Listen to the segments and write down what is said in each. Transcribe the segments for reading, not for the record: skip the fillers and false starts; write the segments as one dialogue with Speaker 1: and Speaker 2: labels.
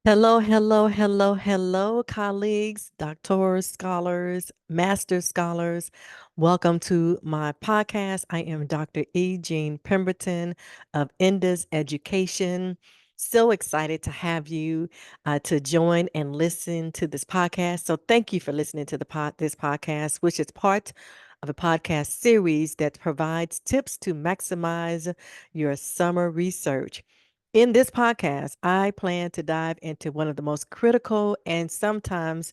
Speaker 1: Hello, hello, hello, hello, colleagues, doctors, scholars, master scholars. Welcome to my podcast. I am Dr. E. Jean Pemberton of Enda's Education. So excited to have you to join and listen to this podcast. So thank you for listening to this podcast, which is part of a podcast series that provides tips to maximize your summer research. In this podcast, I plan to dive into one of the most critical and sometimes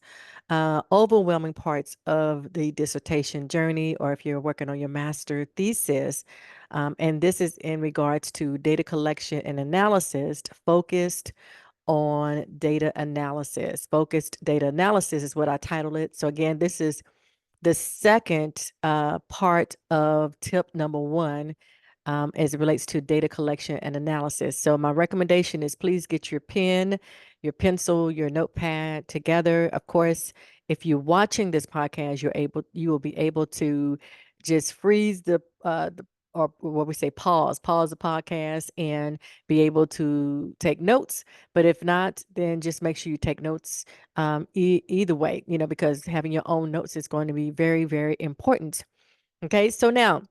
Speaker 1: overwhelming parts of the dissertation journey, or if you're working on your master thesis. And this is in regards to data collection and analysis focused on data analysis. Focused data analysis is what I title it. So, again, this is the second part of tip number one as it relates to data collection and analysis. So my recommendation is please get your pen, your pencil, your notepad together. Of course, if you're watching this podcast, you will be able to just freeze the or what we say pause the podcast and be able to take notes. But if not, then just make sure you take notes either way, because having your own notes is going to be very, very important. Okay, so now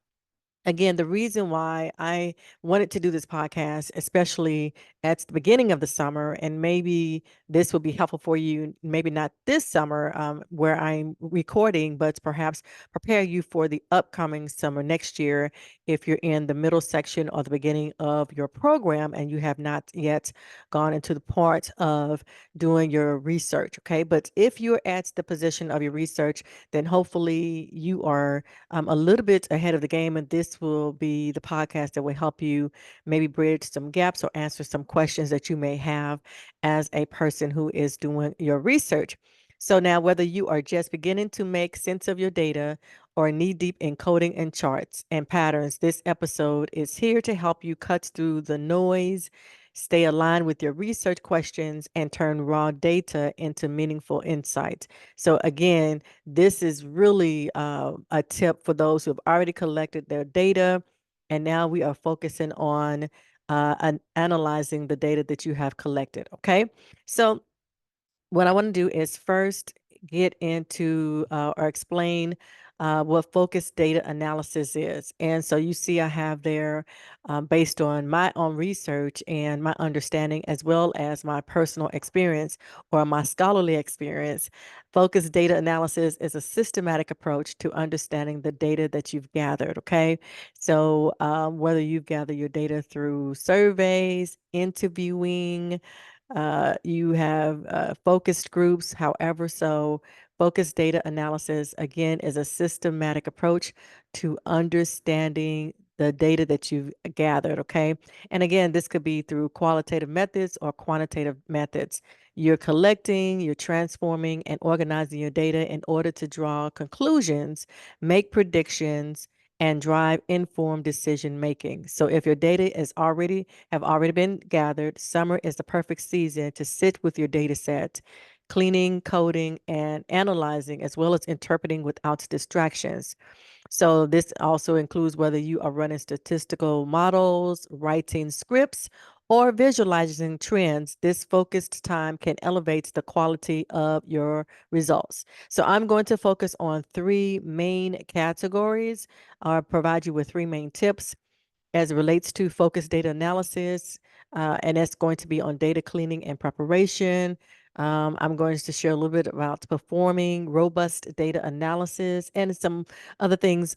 Speaker 1: again, the reason why I wanted to do this podcast, especially at the beginning of the summer, and maybe this will be helpful for you, maybe not this summer where I'm recording, but perhaps prepare you for the upcoming summer next year if you're in the middle section or the beginning of your program and you have not yet gone into the part of doing your research. Okay, but if you're at the position of your research, then hopefully you are a little bit ahead of the game, and this will be the podcast that will help you maybe bridge some gaps or answer some questions that you may have as a person who is doing your research. So now, whether you are just beginning to make sense of your data or knee deep in coding and charts and patterns, this episode is here to help you cut through the noise, stay aligned with your research questions, and turn raw data into meaningful insights. So again, this is really a tip for those who have already collected their data, and now we are focusing on analyzing the data that you have collected. Okay, so what I want to do is first get into or explain what focused data analysis is. And so you see, I have there, based on my own research and my understanding, as well as my personal experience or my scholarly experience, focused data analysis is a systematic approach to understanding the data that you've gathered. Okay. So whether you've gathered your data through surveys, interviewing, you have focused groups. However, so focused data analysis, again, is a systematic approach to understanding the data that you've gathered. Okay. And again, this could be through qualitative methods or quantitative methods. You're collecting, you're transforming, and organizing your data in order to draw conclusions, make predictions, and drive informed decision making. So if your data is already been gathered, summer is the perfect season to sit with your data set, cleaning, coding, and analyzing, as well as interpreting without distractions. So this also includes whether you are running statistical models, writing scripts, or visualizing trends. This focused time can elevate the quality of your results. So I'm going to focus on three main categories, or provide you with three main tips as it relates to focused data analysis, and that's going to be on data cleaning and preparation. I'm going to share a little bit about performing robust data analysis and some other things,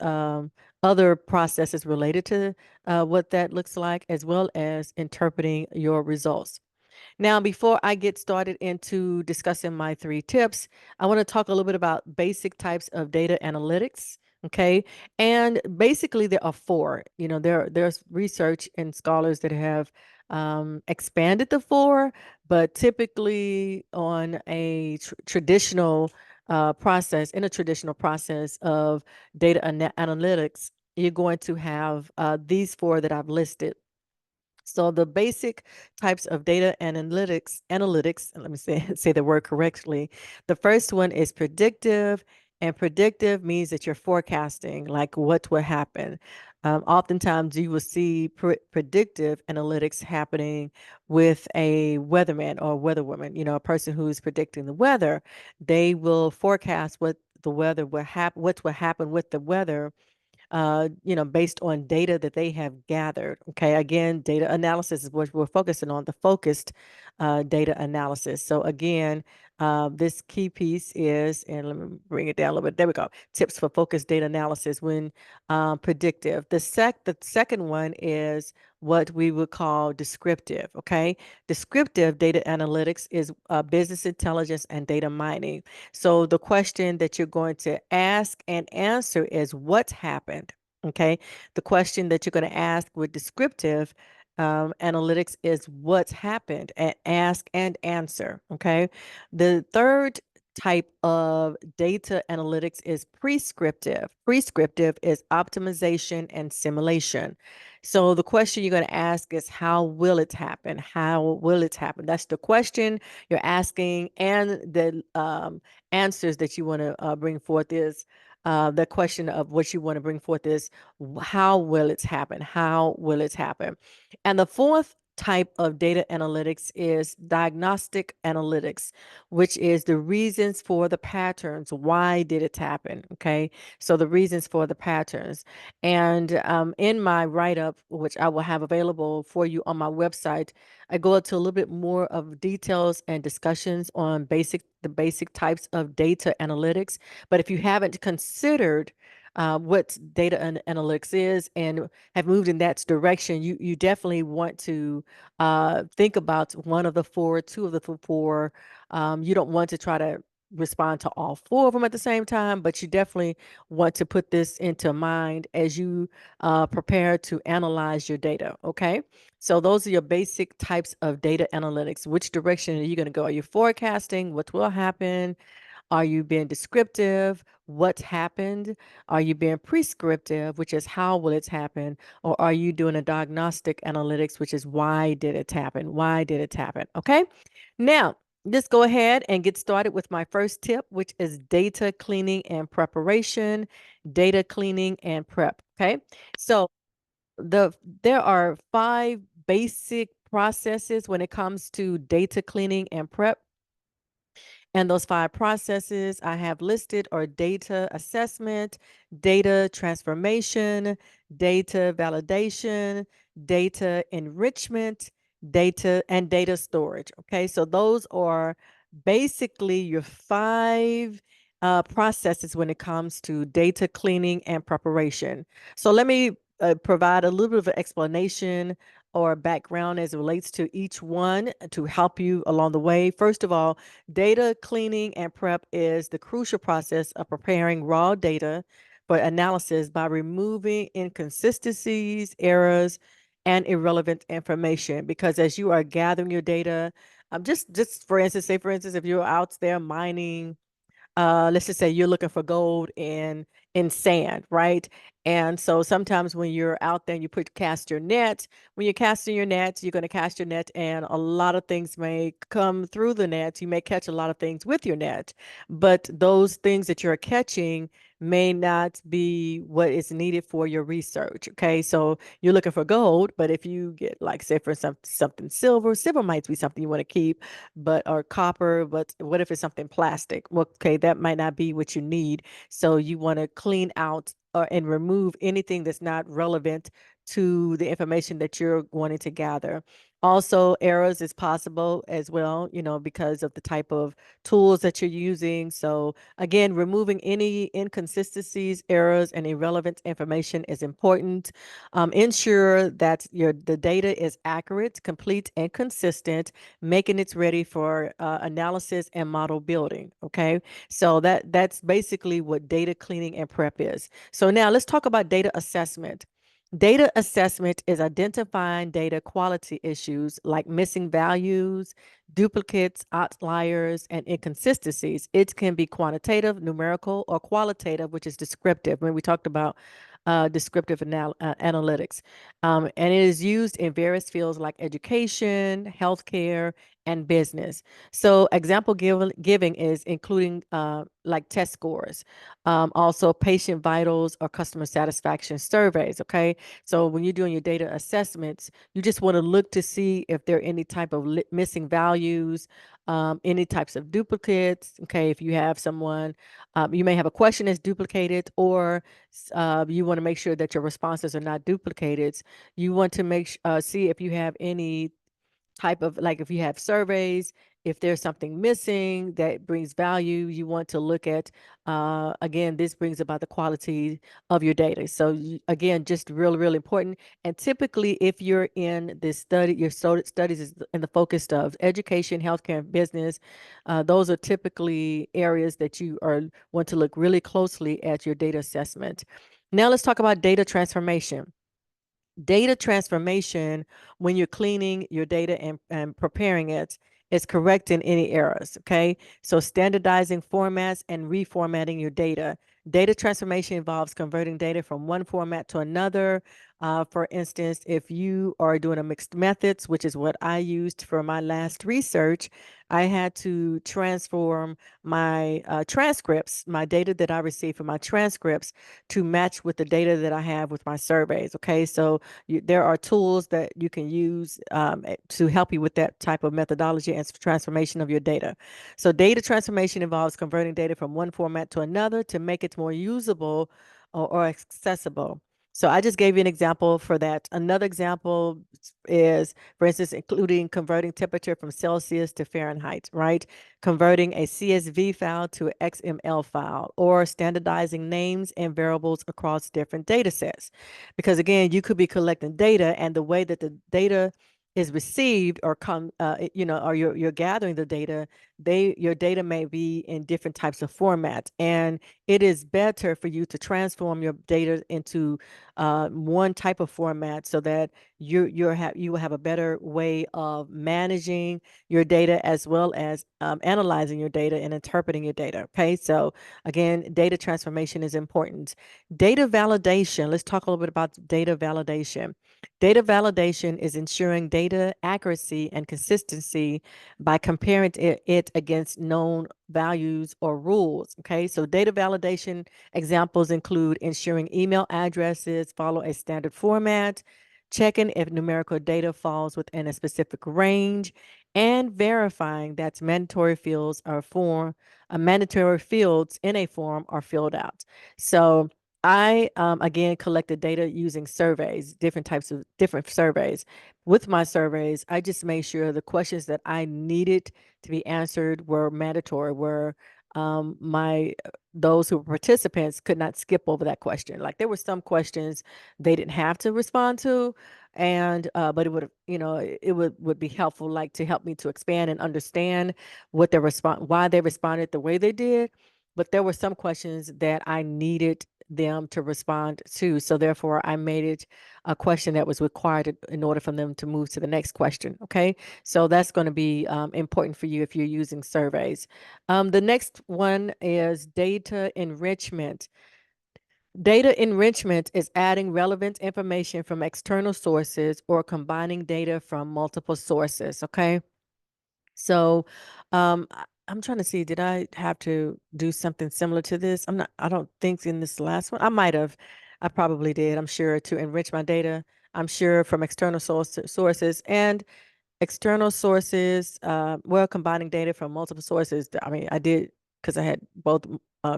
Speaker 1: other processes related to what that looks like, as well as interpreting your results. Now, before I get started into discussing my three tips, I want to talk a little bit about basic types of data analytics. Okay. And basically, there are four. There's research and scholars that have expanded the four, but typically on a traditional in a traditional process of data analytics, you're going to have these four that I've listed. So the basic types of data analytics, and let me say say the word correctly. The first one is predictive, and predictive means that you're forecasting like what will happen. Oftentimes you will see predictive analytics happening with a weatherman or weatherwoman, a person who's predicting the weather. They will forecast what the weather will happen, what will happen with the weather, based on data that they have gathered. Okay, again, data analysis is what we're focusing on, the focused data analysis. So again, this key piece is, and let me bring it down a little bit. There we go. Tips for focused data analysis when predictive. The second one is what we would call descriptive. Okay, descriptive data analytics is business intelligence and data mining. So the question that you're going to ask and answer is what happened. Okay. The question that you're going to ask with descriptive analytics is what's happened, and ask and answer. Okay. The third type of data analytics is prescriptive. Prescriptive is optimization and simulation. So the question you're going to ask is how will it happen? How will it happen? That's the question you're asking, and the answers that you want to bring forth is the question of what you want to bring forth is how will it happen? How will it happen? And the fourth type of data analytics is diagnostic analytics, which is the reasons for the patterns. Why did it happen? Okay, so the reasons for the patterns. And in my write-up, which I will have available for you on my website, I go into a little bit more of details and discussions on the basic types of data analytics. But if you haven't considered what data analytics is and have moved in that direction, you definitely want to think about one of the four, two of the four. You don't want to try to respond to all four of them at the same time, but you definitely want to put this into mind as you prepare to analyze your data. Okay. So those are your basic types of data analytics. Which direction are you going to go? Are you forecasting what will happen? Are you being descriptive? What happened? Are you being prescriptive, which is how will it happen? Or are you doing a diagnostic analytics, which is why did it happen? Why did it happen? Okay. Now, let's go ahead and get started with my first tip, which is data cleaning and preparation. Data cleaning and prep. Okay. So there are 5 basic processes when it comes to data cleaning and prep. And those 5 processes I have listed are data assessment, data transformation, data validation, data enrichment, data storage. Okay, so those are basically your 5 processes when it comes to data cleaning and preparation. So let me provide a little bit of an explanation or background as it relates to each one to help you along the way. First of all, data cleaning and prep is the crucial process of preparing raw data for analysis by removing inconsistencies, errors, and irrelevant information. Because as you are gathering your data, just for instance, say for instance, if you're out there mining, let's just say you're looking for gold in sand, right? And so sometimes when you're out there and you cast your net, when you're casting your net, you're going to cast your net, and a lot of things may come through the net. You may catch a lot of things with your net, but those things that you're catching may not be what is needed for your research. Okay, so you're looking for gold, but if you get, like, say for something silver might be something you want to keep, or copper, but what if it's something plastic? Well, okay, that might not be what you need. So you want to clean out and remove anything that's not relevant to the information that you're wanting to gather. Also, errors is possible as well, because of the type of tools that you're using. So again, removing any inconsistencies, errors, and irrelevant information is important. Ensure that the data is accurate, complete, and consistent, making it ready for analysis and model building. Okay, so that's basically what data cleaning and prep is. So now let's talk about data assessment. Data assessment is identifying data quality issues like missing values, duplicates, outliers, and inconsistencies. It can be quantitative, numerical, or qualitative, which is descriptive. When we talked about descriptive analytics, and it is used in various fields like education, healthcare, and business. So example giving is including like test scores, also patient vitals or customer satisfaction surveys. Okay. So when you're doing your data assessments, you just want to look to see if there are any type of missing values, any types of duplicates. Okay. If you have someone, you may have a question that's duplicated, or you want to make sure that your responses are not duplicated. You want to see if you have any type of, like, if you have surveys, if there's something missing that brings value, you want to look at, again, this brings about the quality of your data. So again, just really, really important. And typically, if you're in this study, your studies is in the focus of education, healthcare, and business, those are typically areas that you want to look really closely at your data assessment. Now let's talk about data transformation. Data transformation, when you're cleaning your data and preparing it, is correcting any errors. Okay. So standardizing formats and reformatting your data. Data transformation involves converting data from one format to another. For instance, if you are doing a mixed methods, which is what I used for my last research, I had to transform my transcripts, my data that I received from my transcripts, to match with the data that I have with my surveys. Okay. So there are tools that you can use to help you with that type of methodology and transformation of your data. So data transformation involves converting data from one format to another to make it more usable or accessible. So I just gave you an example for that. Another example is, for instance, including converting temperature from Celsius to Fahrenheit, right? Converting a CSV file to an XML file, or standardizing names and variables across different data sets. Because again, you could be collecting data, and the way that the data is received or or you're gathering the data, your data may be in different types of formats, and it is better for you to transform your data into one type of format, so that you will have a better way of managing your data, as well as analyzing your data and interpreting your data. Okay, so again, data transformation is important. Data validation. Let's talk a little bit about data validation. Data validation is ensuring data accuracy and consistency by comparing it against known values or rules. Okay, so data validation examples include ensuring email addresses follow a standard format, checking if numerical data falls within a specific range, and verifying that mandatory fields in a form are filled out. So I again collected data using surveys, different types of different surveys. With my surveys, I just made sure the questions that I needed to be answered were mandatory, were my those who were participants could not skip over that question. Like, there were some questions they didn't have to respond to, and but it would, it would be helpful, like, to help me to expand and understand why they responded the way they did. But there were some questions that I needed them to respond to. So therefore, I made it a question that was required in order for them to move to the next question. Okay. So that's going to be important for you if you're using surveys. The next one is data enrichment. Data enrichment is adding relevant information from external sources or combining data from multiple sources. Okay. So, I'm trying to see, did I have to do something similar to this? I don't think in this last one. I might have. I probably did. I'm sure, to enrich my data. I'm sure from external sources, and external sources, well, combining data from multiple sources. I mean, I did, because I had both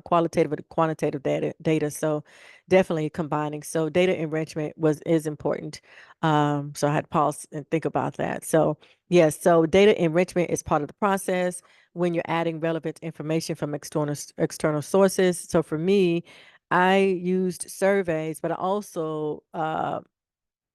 Speaker 1: qualitative and quantitative data. So definitely combining. So data enrichment is important. So I had to pause and think about that. So yes, so data enrichment is part of the process when you're adding relevant information from external sources. So for me, I used surveys, but I also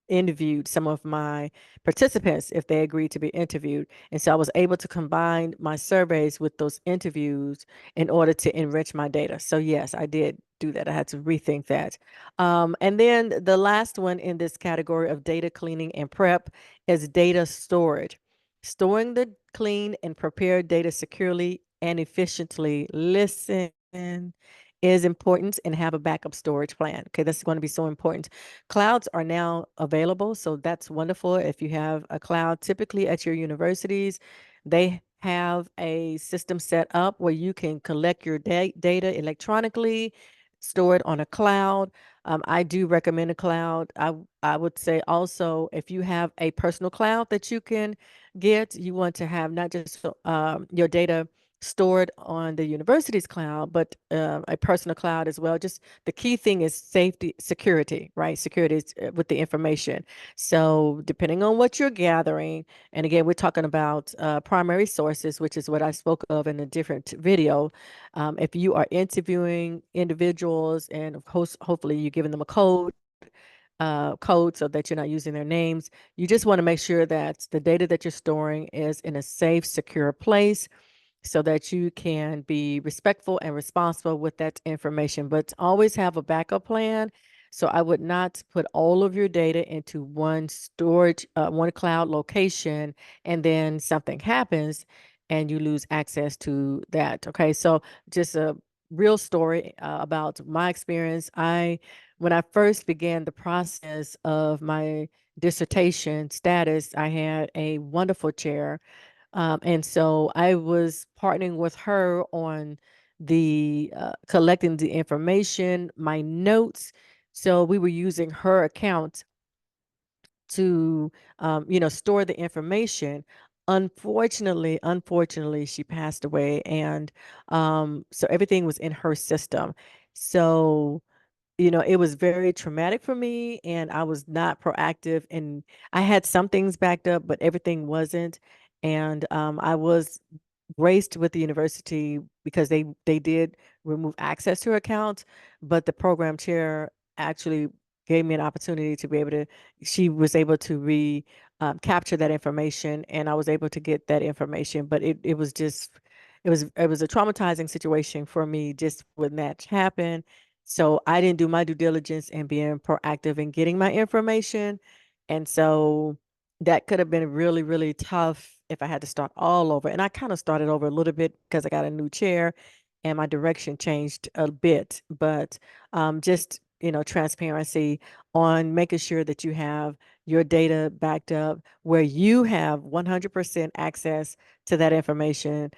Speaker 1: interviewed some of my participants if they agreed to be interviewed. And so I was able to combine my surveys with those interviews in order to enrich my data. So yes, I did do that. I had to rethink that. And then the last one in this category of data cleaning and prep is data storage. Storing the clean and prepared data securely and efficiently. Listen, is important, and have a backup storage plan. Okay, that's going to be so important. Clouds are now available, so that's wonderful if you have a cloud. Typically at your universities, They have a system set up where you can collect your data electronically, store it on a cloud. I do recommend a cloud. I would say also, if you have a personal cloud that you can get, you want to have not just your data stored on the university's cloud, but a personal cloud as well. Just the key thing is safety, security, right? Security is, with the information. So depending on what you're gathering, and again, we're talking about primary sources, which is what I spoke of in a different video. If you are interviewing individuals and hopefully you're giving them a code so that you're not using their names. You just want to make sure that the data that you're storing is in a safe, secure place so that you can be respectful and responsible with that information, but always have a backup plan. So I would not put all of your data into one storage, one cloud location, and then something happens and you lose access to that. Okay, so just a real story about my experience. When I first began the process of my dissertation status, I had a wonderful chair, and so I was partnering with her on the collecting the information, my notes. So we were using her account to, store the information. Unfortunately, she passed away, and so everything was in her system. So it was very traumatic for me, and I was not proactive. And I had some things backed up, but everything wasn't. And I was graced with the university because they did remove access to her account, but the program chair actually gave me an opportunity to be able to. She was able to capture that information, and I was able to get that information. But it was just it was a traumatizing situation for me just when that happened. So I didn't do my due diligence and being proactive in getting my information. And so that could have been really, really tough if I had to start all over. And I kind of started over a little bit because I got a new chair and my direction changed a bit. But just, transparency on making sure that you have your data backed up where you have 100% access to that information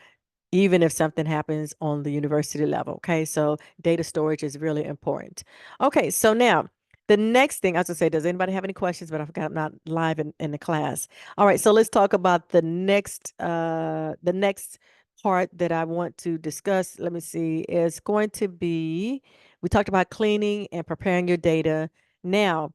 Speaker 1: even if something happens on the university level. Okay, so data storage is really important. Okay, so now the next thing I was gonna say, does anybody have any questions? But I forgot I'm not live in the class. All right, so let's talk about the next part that I want to discuss. Let me see, is going to be, we talked about cleaning and preparing your data. Now,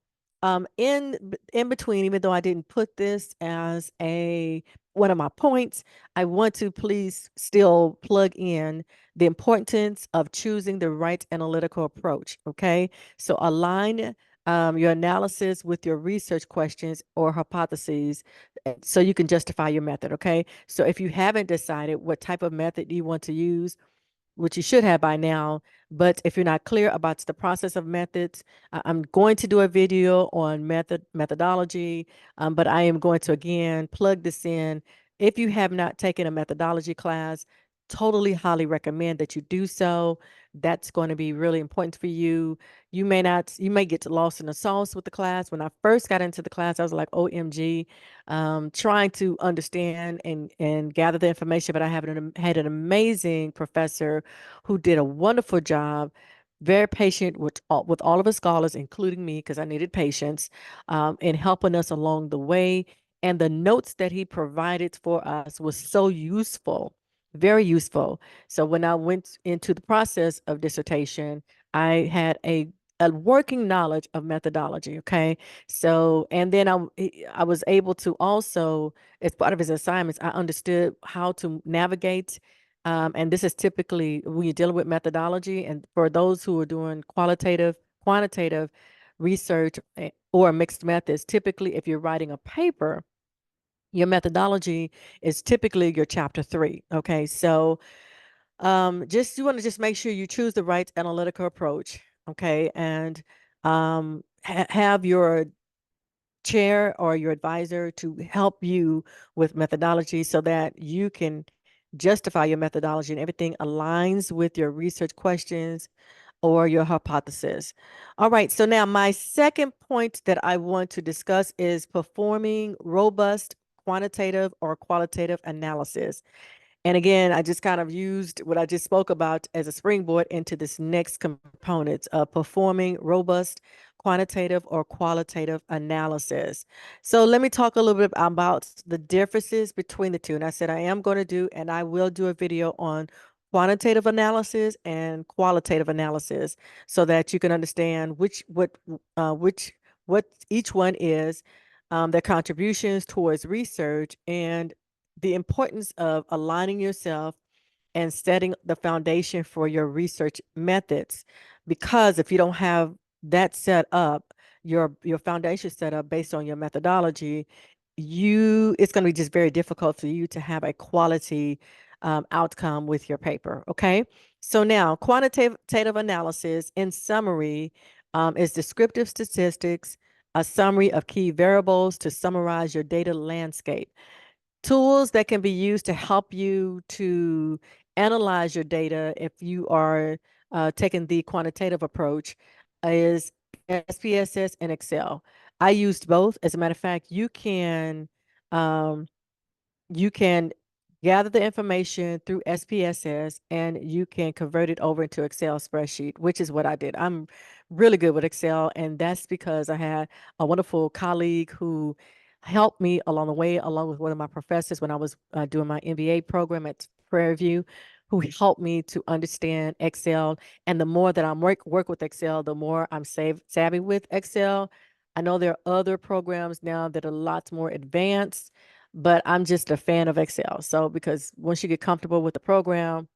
Speaker 1: in between, even though I didn't put this as a one of my points, I want to please still plug in the importance of choosing the right analytical approach. Okay. So align your analysis with your research questions or hypotheses so you can justify your method. Okay. So if you haven't decided what type of method you want to use, which you should have by now. But if you're not clear about the process of methods, I'm going to do a video on methodology, but I am going to again plug this in. If you have not taken a methodology class, totally highly recommend that you do so. That's going to be really important for you. You may get lost in the sauce with the class. When I first got into the class, I was like, OMG, trying to understand and gather the information. But I had an amazing professor who did a wonderful job, very patient with all of us scholars, including me, because I needed patience, in helping us along the way. And the notes that he provided for us was so useful, very useful. So when I went into the process of dissertation, I had a working knowledge of methodology. Okay. So, and then I was able to also, as part of his assignments, I understood how to navigate. And this is typically when you're dealing with methodology. And for those who are doing quantitative research or mixed methods, typically if you're writing a paper, your methodology is typically your chapter 3. Okay. So just you want to just make sure you choose the right analytical approach. Okay. And have your chair or your advisor to help you with methodology so that you can justify your methodology and everything aligns with your research questions or your hypothesis. All right, so now my second point that I want to discuss is performing robust quantitative or qualitative analysis. And again, I just kind of used what I just spoke about as a springboard into this next component of performing robust quantitative or qualitative analysis. So let me talk a little bit about the differences between the two. And I said I am going to do, and I will do a video on quantitative analysis and qualitative analysis so that you can understand what each one is, their contributions towards research, and the importance of aligning yourself and setting the foundation for your research methods. Because if you don't have that set up, your foundation set up based on your methodology, it's going to be just very difficult for you to have a quality outcome with your paper. Okay, so now quantitative analysis, in summary, is descriptive statistics, a summary of key variables to summarize your data landscape. Tools that can be used to help you to analyze your data if you are taking the quantitative approach is SPSS and Excel. I used both. As a matter of fact, um, you can gather the information through SPSS and you can convert it over into Excel spreadsheet, which is what I did. I'm really good with Excel, and that's because I had a wonderful colleague who helped me along the way, along with one of my professors when I was doing my MBA program at Prairie View, who helped me to understand Excel. And the more that I work with Excel, the more I'm savvy with Excel. I know there are other programs now that are lots more advanced, but I'm just a fan of Excel. So because once you get comfortable with the program,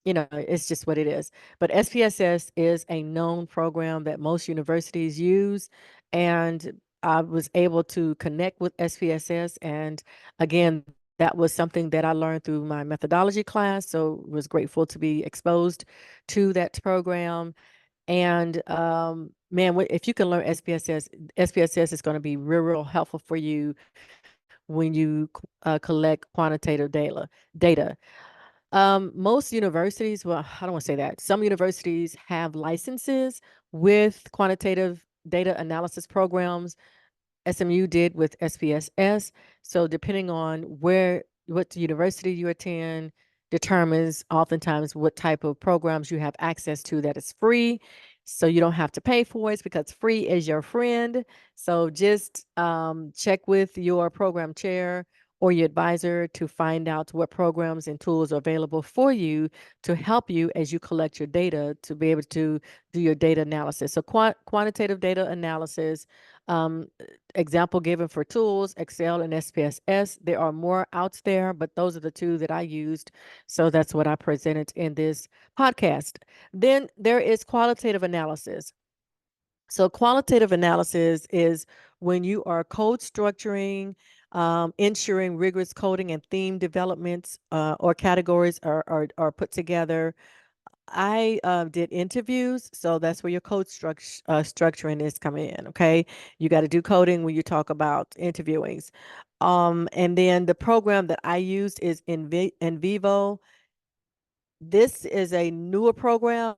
Speaker 1: it's just what it is. But SPSS is a known program that most universities use. And I was able to connect with SPSS. And again, that was something that I learned through my methodology class. So was grateful to be exposed to that program. And man, if you can learn SPSS is going to be real helpful for you when you collect quantitative data. Most universities, well, I don't want to say that. Some universities have licenses with quantitative data analysis programs. SMU did with SPSS. So depending on what university you attend determines oftentimes what type of programs you have access to that is free. So you don't have to pay for it because free is your friend. So just check with your program chair or your advisor to find out what programs and tools are available for you to help you as you collect your data to be able to do your data analysis. So quantitative data analysis, um, example given for tools, Excel and SPSS. There are more out there, but those are the two that I used. So that's what I presented in this podcast. Then there is qualitative analysis. So qualitative analysis is when you are code structuring, ensuring rigorous coding and theme developments or categories are put together. I did interviews, so that's where your code structuring is coming in. Okay, you got to do coding when you talk about interviewings. And then the program that I used is in Vivo. This is a newer program,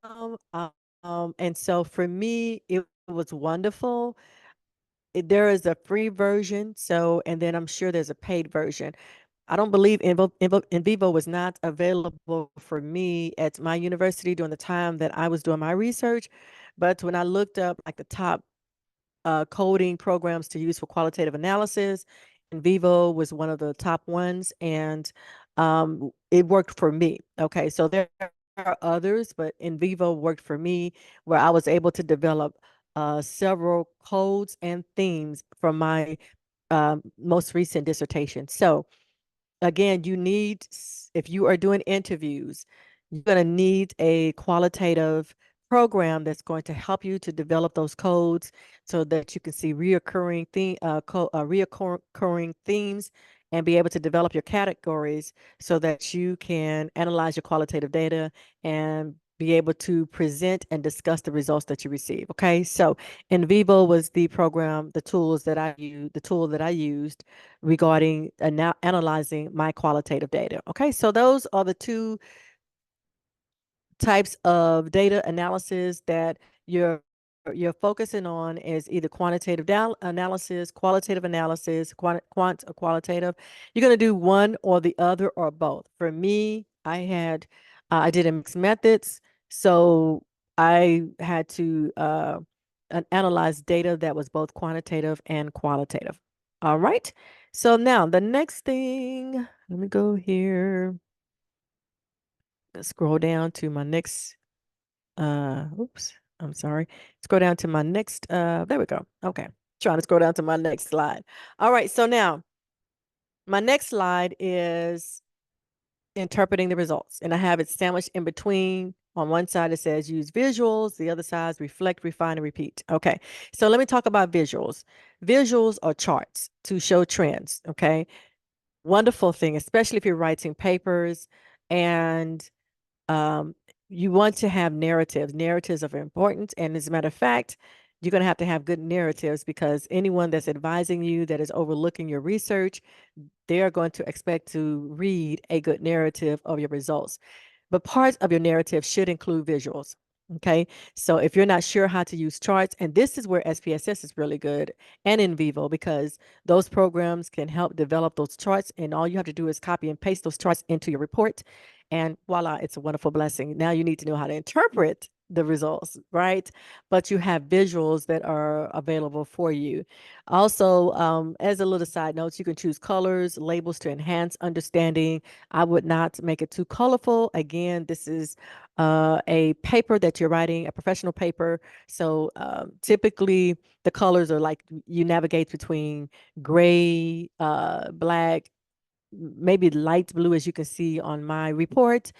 Speaker 1: and so for me, it was wonderful. There is a free version, so and then I'm sure there's a paid version. I don't believe in Vivo was not available for me at my university during the time that I was doing my research. But when I looked up like the top coding programs to use for qualitative analysis, in Vivo was one of the top ones, and it worked for me. Okay, so there are others, but in Vivo worked for me, where I was able to develop several codes and themes from my most recent dissertation. So again, if you are doing interviews, you're going to need a qualitative program that's going to help you to develop those codes so that you can see reoccurring themes and be able to develop your categories so that you can analyze your qualitative data and be able to present and discuss the results that you receive. Okay, so in Vivo was the tool that I used regarding analyzing my qualitative data. Okay, so those are the two types of data analysis that your you're focusing on is either quantitative analysis, qualitative analysis, quant or qualitative. You're going to do one or the other or both. For me, I did a mixed methods. So I had to analyze data that was both quantitative and qualitative. All right. So now the next thing, let me go here. Let's scroll down to my next oops, I'm sorry. Scroll down to my next, there we go. Okay. Trying to scroll down to my next slide. All right. So now my next slide is interpreting the results. And I have it sandwiched in between. On one side, it says use visuals. The other side is reflect, refine, and repeat. Okay. So let me talk about visuals. Visuals are charts to show trends. Okay. Wonderful thing, especially if you're writing papers and um, you want to have narratives. Narratives are important. And as a matter of fact, you're going to have good narratives because anyone that's advising you, that is overlooking your research, they are going to expect to read a good narrative of your results. But parts of your narrative should include visuals. Okay. So if you're not sure how to use charts, and this is where SPSS is really good and in vivo because those programs can help develop those charts. And all you have to do is copy and paste those charts into your report. And voila, it's a wonderful blessing. Now you need to know how to interpret the results, right? But you have visuals that are available for you. Also, as a little side note, you can choose colors, labels to enhance understanding. I would not make it too colorful. Again, this is a paper that you're writing, a professional paper. So typically the colors are like you navigate between gray, black, maybe light blue, as you can see on my report.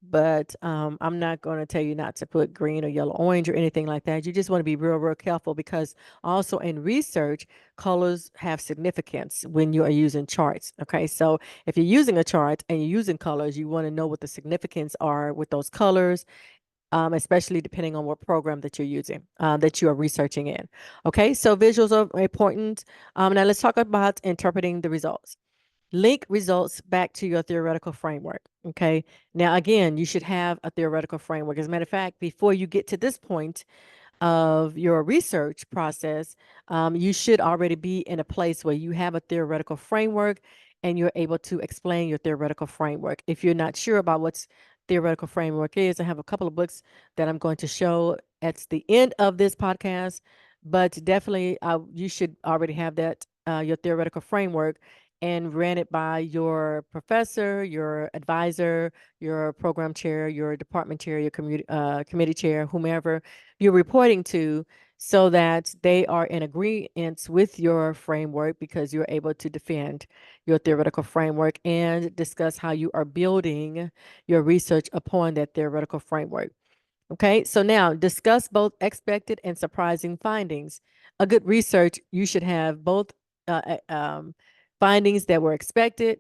Speaker 1: But I'm not going to tell you not to put green or yellow, orange or anything like that. You just want to be real, real careful because also in research, colors have significance when you are using charts. Okay, so if you're using a chart and you're using colors, you want to know what the significance are with those colors, especially depending on what program that you're using, that you are researching in. Okay, so visuals are important. Now let's talk about interpreting the results. Link results back to your theoretical framework. Okay. Now, again, you should have a theoretical framework. As a matter of fact, before you get to this point, of your research process, you should already be in a place where you have a theoretical framework and you're able to explain your theoretical framework. If you're not sure about what's theoretical framework is, I have a couple of books that I'm going to show at the end of this podcast, but definitely you should already have that, your theoretical framework, and ran it by your professor, your advisor, your program chair, your department chair, your committee chair, whomever you're reporting to, so that they are in agreement with your framework because you're able to defend your theoretical framework and discuss how you are building your research upon that theoretical framework. Okay, so now discuss both expected and surprising findings. A good research, you should have both findings that were expected,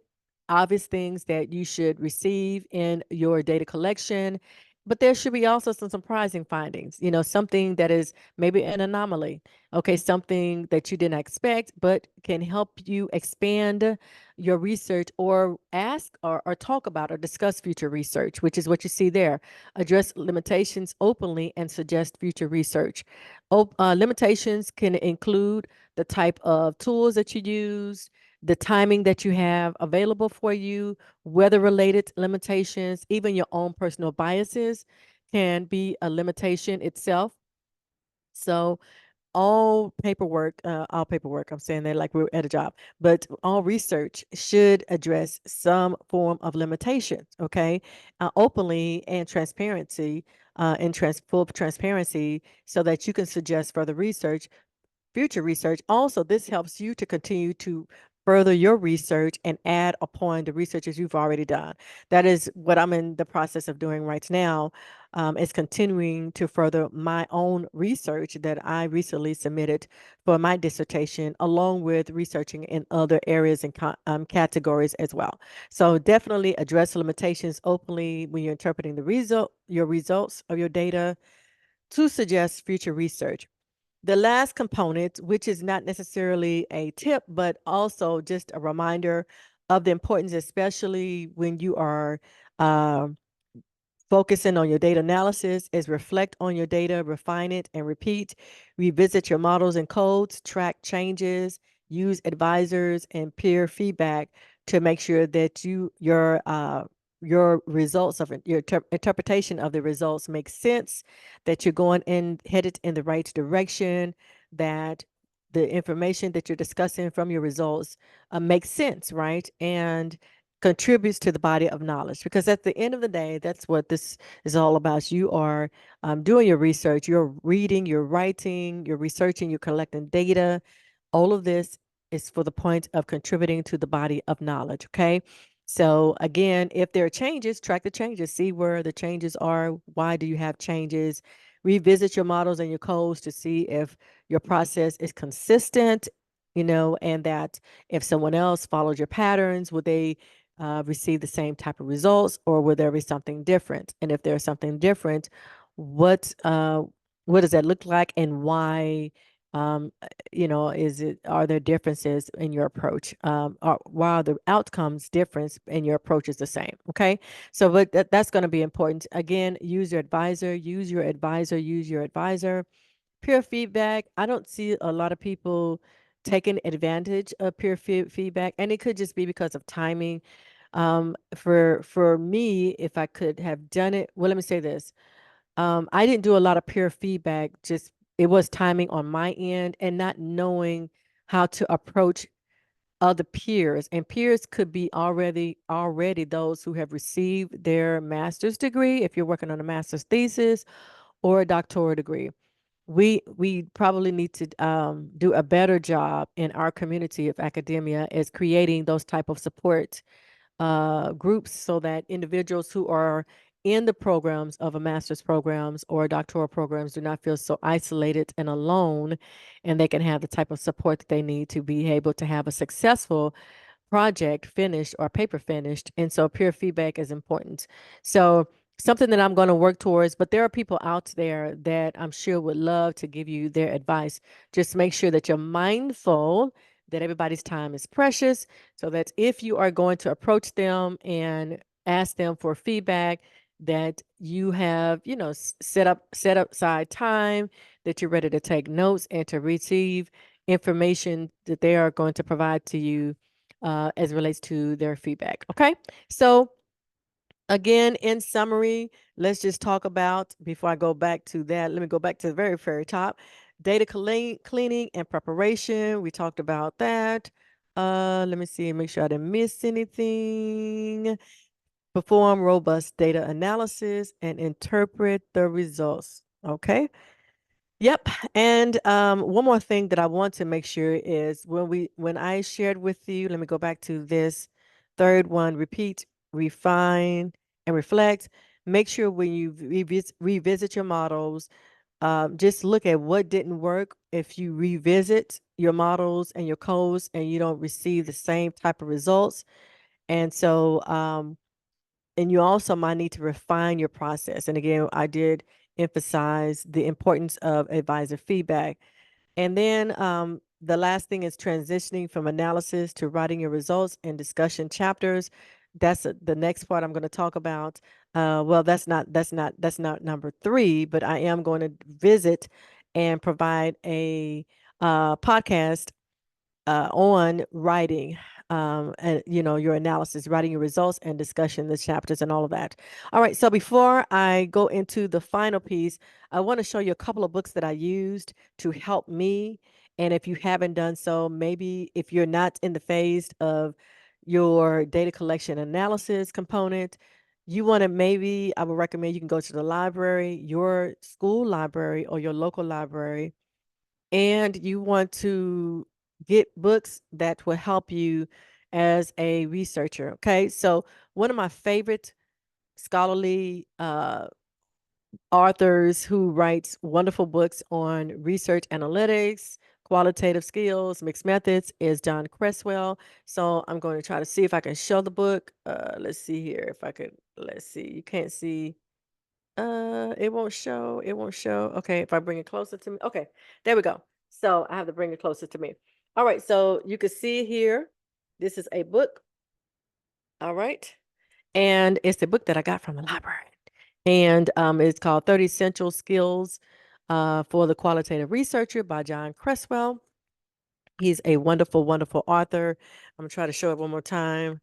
Speaker 1: obvious things that you should receive in your data collection, but there should be also some surprising findings, something that is maybe an anomaly. Okay, something that you didn't expect, but can help you expand your research or ask or talk about or discuss future research, which is what you see there. Address limitations openly and suggest future research. Limitations can include the type of tools that you use, the timing that you have available for you, weather-related limitations, even your own personal biases can be a limitation itself. So all paperwork, I'm saying that like we're at a job, but all research should address some form of limitations, okay? Openly and transparency, full transparency, so that you can suggest further research, future research. Also, this helps you to continue to further your research and add upon the researches you've already done. That is what I'm in the process of doing right now, is continuing to further my own research that I recently submitted for my dissertation, along with researching in other areas and categories as well. So definitely address limitations openly when you're interpreting your results of your data to suggest future research. The last component, which is not necessarily a tip, but also just a reminder of the importance, especially when you are uh, Focusing on your data analysis is reflect on your data, refine it, and repeat. Revisit your models and codes, track changes, use advisors and peer feedback to make sure that your results of your interpretation of the results make sense, that you're going in headed in the right direction, that the information that you're discussing from your results makes sense, right? And contributes to the body of knowledge. Because at the end of the day, that's what this is all about. You are doing your research, you're reading, you're writing, you're researching, you're collecting data. All of this is for the point of contributing to the body of knowledge. Okay. So again, if there are changes, track the changes, see where the changes are. Why do you have changes? Revisit your models and your codes to see if your process is consistent, and that if someone else followed your patterns, would they receive the same type of results, or will there be something different? And if there's something different, what what does that look like, and why? Are there differences in your approach? Or while the outcomes difference and your approach is the same. Okay. So, but that's going to be important. Again, use your advisor, use your advisor, use your advisor. Peer feedback. I don't see a lot of people taking advantage of peer feedback, and it could just be because of timing. For me, if I could have done it, well, let me say this. I didn't do a lot of peer feedback, just it was timing on my end and not knowing how to approach other peers. And peers could be already those who have received their master's degree, if you're working on a master's thesis or a doctoral degree. We probably need to do a better job in our community of academia as creating those type of support groups, so that individuals who are in the programs of a master's programs or doctoral programs do not feel so isolated and alone, and they can have the type of support that they need to be able to have a successful project finished or paper finished. And so peer feedback is important. So something that I'm going to work towards, but there are people out there that I'm sure would love to give you their advice. Just make sure that you're mindful that everybody's time is precious, so that if you are going to approach them and ask them for feedback, that you have, set aside time, that you're ready to take notes and to receive information that they are going to provide to you as it relates to their feedback. Okay. So again, in summary, let's just talk about, before I go back to that, let me go back to the very, very top. Data cleaning and preparation. We talked about that. Let me see, make sure I didn't miss anything. Perform robust data analysis and interpret the results. Okay. Yep. And one more thing that I want to make sure is when I shared with you, let me go back to this third one: repeat, refine, and reflect. Make sure when you revisit your models, just look at what didn't work. If you revisit your models and your codes and you don't receive the same type of results, and so and you also might need to refine your process. And again, I did emphasize the importance of advisor feedback. And then the last thing is transitioning from analysis to writing your results and discussion chapters. That's the next part I'm going to talk about. Well, that's not number 3, but I am going to visit and provide a podcast on writing, and your analysis, writing your results and discussion, the chapters and all of that. All right, so before I go into the final piece, I want to show you a couple of books that I used to help me. And if you haven't done so, maybe if you're not in the phase of your data collection analysis component, you want to, maybe I would recommend you can go to the library, your school library or your local library, and you want to get books that will help you as a researcher. Okay. So one of my favorite scholarly authors who writes wonderful books on research analytics, qualitative skills, mixed methods is John Cresswell. So I'm going to try to see if I can show the book. Let's see here. If I could, let's see. You can't see. It won't show. Okay, if I bring it closer to me. Okay, there we go. So I have to bring it closer to me. All right, so you can see here, this is a book. All right. And it's a book that I got from the library. And it's called 30 Essential Skills for the Qualitative Researcher by John Cresswell. He's a wonderful, wonderful author. I'm going to try to show it one more time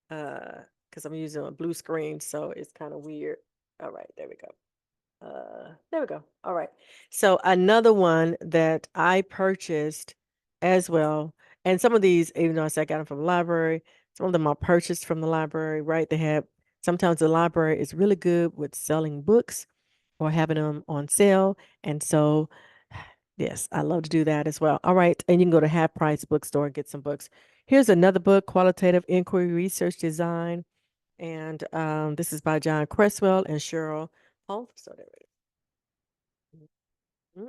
Speaker 1: because I'm using a blue screen, so it's kind of weird. All right, there we go. There we go. All right. So another one that I purchased as well, and some of these, even though I said I got them from the library, some of them I purchased from the library, right? They have sometimes the library is really good with selling books or having them on sale. And so, yes, I love to do that as well. All right. And you can go to Half Price Bookstore and get some books. Here's another book, Qualitative Inquiry Research Design. And this is by John Cresswell and Cheryl. Oh, so there it is. Mm,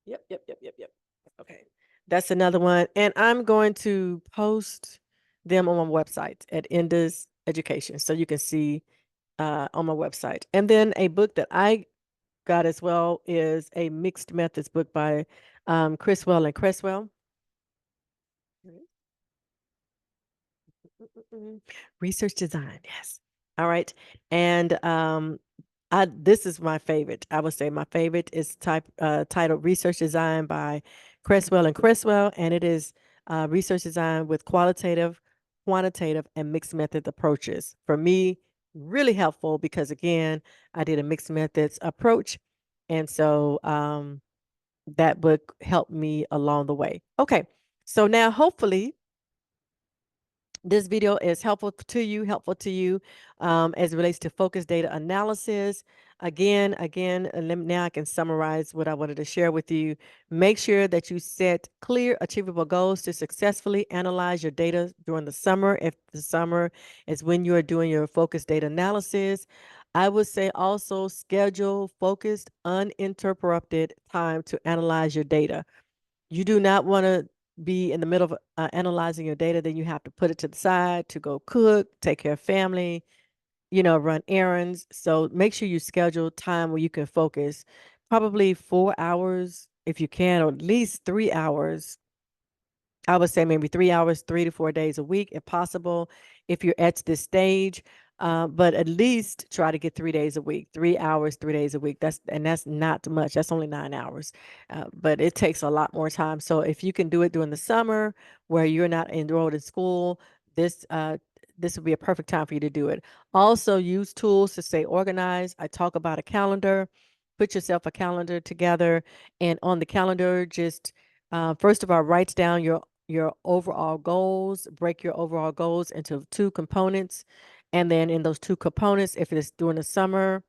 Speaker 1: yep, yep, yep, yep, yep. Okay. That's another one. And I'm going to post them on my website at Enda's Education. So you can see on my website. And then a book that I got as well is a mixed methods book by Criswell and Cresswell. Research design, yes. All right. And this is my favorite. I would say my favorite is titled Research Design by Cresswell and Cresswell, and it is research design with qualitative, quantitative, and mixed method approaches. For me, really helpful because again, I did a mixed methods approach, and so that book helped me along the way. Okay, so now hopefully this video is helpful to you as it relates to focus data analysis. Again, now I can summarize what I wanted to share with you. Make sure that you set clear, achievable goals to successfully analyze your data during the summer. If the summer is when you are doing your focus data analysis, I would say also schedule focused, uninterrupted time to analyze your data. You do not want to be in the middle of analyzing your data, then you have to put it to the side to go cook, take care of family, run errands. So make sure you schedule time where you can focus, probably 4 hours if you can, or at least 3 hours. I would say maybe 3 hours, 3 to 4 days a week, if possible, if you're at this stage. But at least try to get 3 days a week, 3 hours, 3 days a week. That's not much. That's only 9 hours, but it takes a lot more time. So if you can do it during the summer where you're not enrolled in school, this this would be a perfect time for you to do it. Also, use tools to stay organized. I talk about a calendar. Put yourself a calendar together, and on the calendar, just first of all, write down your overall goals, break your overall goals into two components. And then in those two components, if it's during the summer,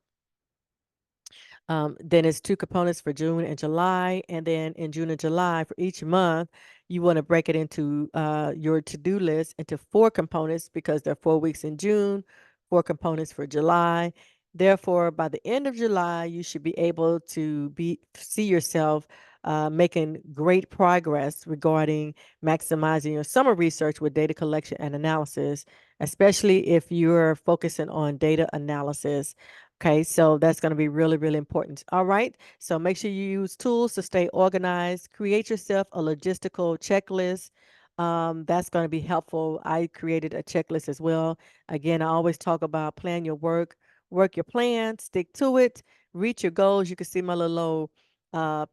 Speaker 1: then it's two components for June and July. And then in June and July for each month, you want to break it into your to-do list into four components because there are 4 weeks in June, four components for July. Therefore, by the end of July, you should be able to see yourself making great progress regarding maximizing your summer research with data collection and analysis, especially if you're focusing on data analysis. Okay, so that's going to be really, really important. All right, so make sure you use tools to stay organized. Create yourself a logistical checklist. That's going to be helpful. I created a checklist as well. Again, I always talk about plan your work your plan, stick to it, reach your goals. You can see my little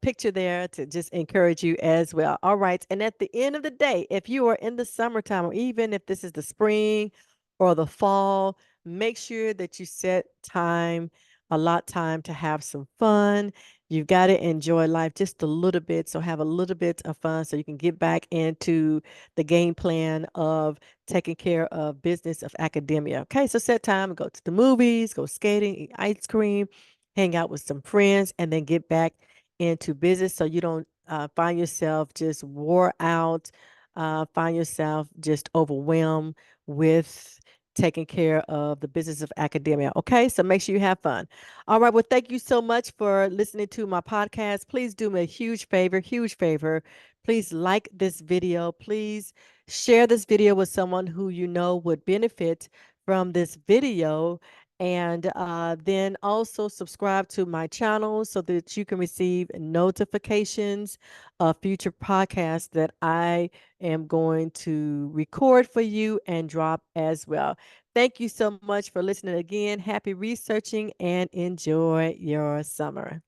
Speaker 1: picture there to just encourage you as well. All right, and at the end of the day, if you are in the summertime, or even if this is the spring or the fall, make sure that you set time, allot time to have some fun. You've got to enjoy life just a little bit. So have a little bit of fun so you can get back into the game plan of taking care of business of academia. Okay, so set time, go to the movies, go skating, eat ice cream, hang out with some friends, and then get back into business so you don't find yourself just wore out, find yourself just overwhelmed with taking care of the business of academia. Okay, so make sure you have fun. All right, well, thank you so much for listening to my podcast. Please do me a huge favor, huge favor. Please like this video. Please share this video with someone who you know would benefit from this video. And then also subscribe to my channel so that you can receive notifications of future podcasts that I am going to record for you and drop as well. Thank you so much for listening again. Happy researching and enjoy your summer.